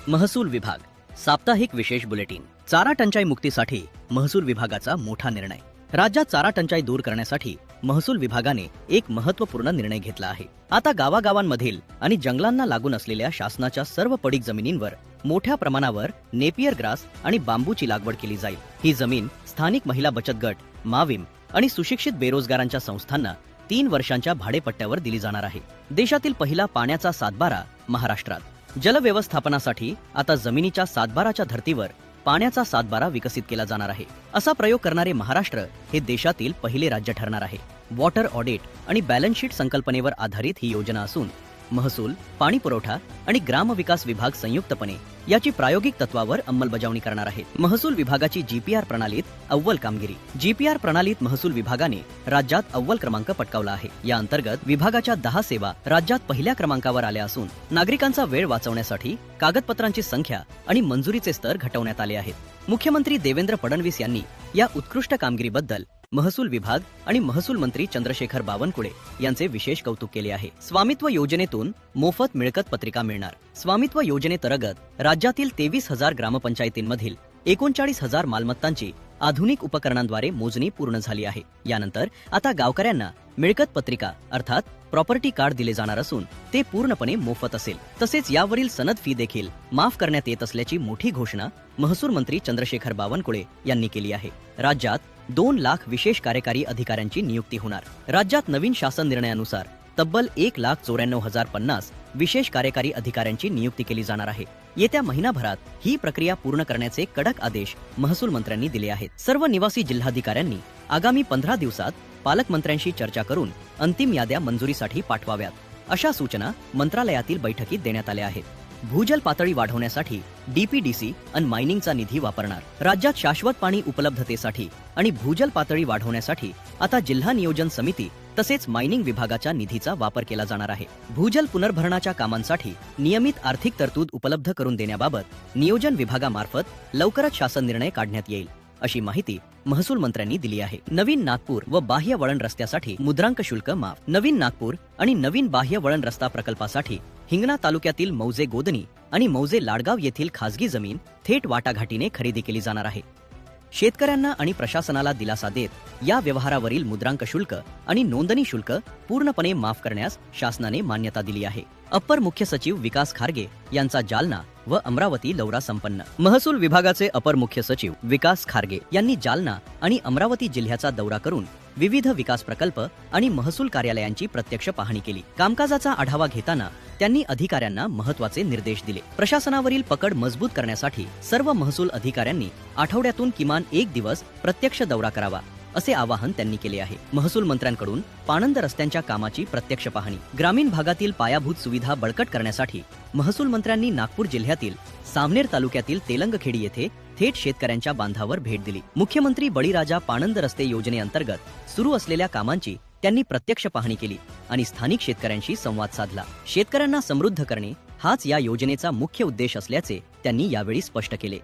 महसूल विभाग साप्ताहिक विशेष बुलेटिन. चारा टंचाई मुक्तीसाठी महसूल विभागाचा मोठा निर्णय. राज्यात चारा टंचाई दूर करण्यासाठी महसूल विभागाने एक महत्त्वपूर्ण निर्णय घेतला आहे. आता गावागावांमधील आणि जंगलांना लागून असलेल्या शासनाच्या सर्व पडीक जमिनींवर मोठ्या प्रमाणावर नेपियर ग्रास आणि बांबूची लागवड केली जाईल. ही जमीन स्थानिक महिला बचत गट, माविम आणि सुशिक्षित बेरोजगारांच्या संस्थांना 3 वर्षांच्या भाडेपट्ट्यावर दिली जाणार आहे. देशातील पहिला पाण्याचा सातबारा महाराष्ट्रात. जलव्यवस्थापनासाठी आता जमिनीच्या सातबाराच्या धर्तीवर पाण्याचा सातबारा विकसित केला जाणार आहे. असा प्रयोग करणारे महाराष्ट्र हे देशातील पहिले राज्य ठरणार आहे. वॉटर ऑडिट आणि बॅलन्स शीट संकल्पनेवर आधारित ही योजना असून महसूल, पाणी पुरवठा आणि ग्रामविकास विभाग संयुक्तपणे याची प्रायोगिक तत्वावर अंमलबजावणी करणार आहेत. महसूल विभागाची जीपीआर प्रणालीत अव्वल कामगिरी. जीपीआर प्रणालीत महसूल विभागाने राज्यात अव्वल क्रमांक पटकावला आहे. या अंतर्गत विभागाच्या 10 सेवा राज्यात पहिल्या क्रमांकावर आल्या असून नागरिकांचा वेळ वाचवण्यासाठी कागदपत्रांची संख्या आणि मंजुरीचे स्तर घटवण्यात आले आहेत. मुख्यमंत्री देवेंद्र फडणवीस यांनी या उत्कृष्ट कामगिरीबद्दल महसूल विभाग आणि महसूल मंत्री चंद्रशेखर बावनकुळे यांचे विशेष कौतुक केले आहे. स्वामित्व योजनेतून मोफत मिळकत पत्रिका मिळणार. स्वामित्व योजनेंतर्गत राज्यातील 23,000 ग्रामपंचायतींमधील 39,000 मालमत्तांची आधुनिक उपकरणांद्वारे मोजणी पूर्ण झाली आहे. यानंतर आता गावकऱ्यांना मिळकत पत्रिका अर्थात प्रॉपर्टी कार्ड दिले जाणार असून ते पूर्णपणे मोफत असेल. तसेच यावरील सनद फी देखील माफ करण्यात येत असल्याची मोठी घोषणा महसूल मंत्री चंद्रशेखर बावनकुळे यांनी केली आहे. राज्यात 2 लाख विशेष कार्यकारी अधिकाऱ्यांची नियुक्ती होणार. राज्यात नवीन शासन निर्णयानुसार तब्बल 1,94,050 विशेष कार्यकारी अधिकाऱ्यांची नियुक्ती केली जाणार आहे. येत्या महिनाभरात ही प्रक्रिया पूर्ण करण्याचे कडक आदेश महसूल मंत्र्यांनी दिले आहेत. सर्व निवासी जिल्हाधिकाऱ्यांनी आगामी 15 दिवसात पालकमंत्र्यांशी चर्चा करून अंतिम याद्या मंजुरीसाठी पाठवाव्यात, अशा सूचना मंत्रालयातील बैठकीत देण्यात आल्या आहेत. भूजल पातळी वाढवण्यासाठी डीपीडीसी आणि मायनिंगचा निधी वापरणार. राज्यात शाश्वत पाणी उपलब्धतेसाठी आणि भूजल पातळी वाढवण्यासाठी आता जिल्हा नियोजन समिती तसेच मायनिंग विभागाच्या निधीचा वापर केला जाणार आहे. भूजल पुनर्भरणाच्या कामांसाठी नियमित आर्थिक तरतूद उपलब्ध करून देण्याबाबत नियोजन विभागामार्फत लवकरच शासन निर्णय काढण्यात येईल, अशी माहिती महसूल मंत्र्यांनी दिली आहे. नवीन नागपूर व बाह्य वळण रस्त्यासाठी मुद्रांक शुल्क माफ. नवीन नागपूर आणि नवीन बाह्य वळण रस्ता प्रकल्पासाठी हिंगणा तालुक्यातील मौजे गोदनी आणि मौजे लाडगाव येथील खासगी जमीन थेट वाटाघाटीने खरेदी केली जाणार आहे. शेतकऱ्यांना आणि प्रशासनाला दिलासा देत या व्यवहारावरील मुद्रांक शुल्क आणि नोंदणी शुल्क पूर्णपणे माफ करण्यास शासनाने मान्यता दिली आहे. अप्पर मुख्य सचिव विकास खारगे यांचा जालना व अमरावती दौरा संपन्न. महसूल विभागाचे अपर मुख्य सचिव विकास खारगे यांनी जालना आणि अमरावती जिल्ह्याचा दौरा करून विविध विकास प्रकल्प आणि महसूल कार्यालयांची प्रत्यक्ष पाहणी केली. कामकाजाचा आढावा घेताना त्यांनी अधिकाऱ्यांना महत्त्वाचे निर्देश दिले. प्रशासनावरील पकड मजबूत करण्यासाठी सर्व महसूल अधिकाऱ्यांनी आठवड्यातून किमान 1 दिवस प्रत्यक्ष दौरा करावा, असे आवाहन त्यांनी केले आहे. महसूल मंत्र्यांकडून पाणंद रस्त्यांच्या कामाची प्रत्यक्ष पाहणी. ग्रामीण भागातील पायाभूत सुविधा बळकट करण्यासाठी महसूल मंत्र्यांनी नागपूर जिल्ह्यातील सावनेर तालुक्यातील तेलंगखेडी येथे थेट शेतकऱ्यांच्या बांधावर भेट दिली. मुख्यमंत्री बळीराजा पाणंद रस्ते योजनेअंतर्गत सुरू असलेल्या कामांची त्यांनी प्रत्यक्ष पाहणी केली आणि स्थानिक शेतकऱ्यांशी संवाद साधला. शेतकऱ्यांना समृद्ध करणे हाच या योजनेचा मुख्य उद्देश असल्याचे त्यांनी यावेळी स्पष्ट केले.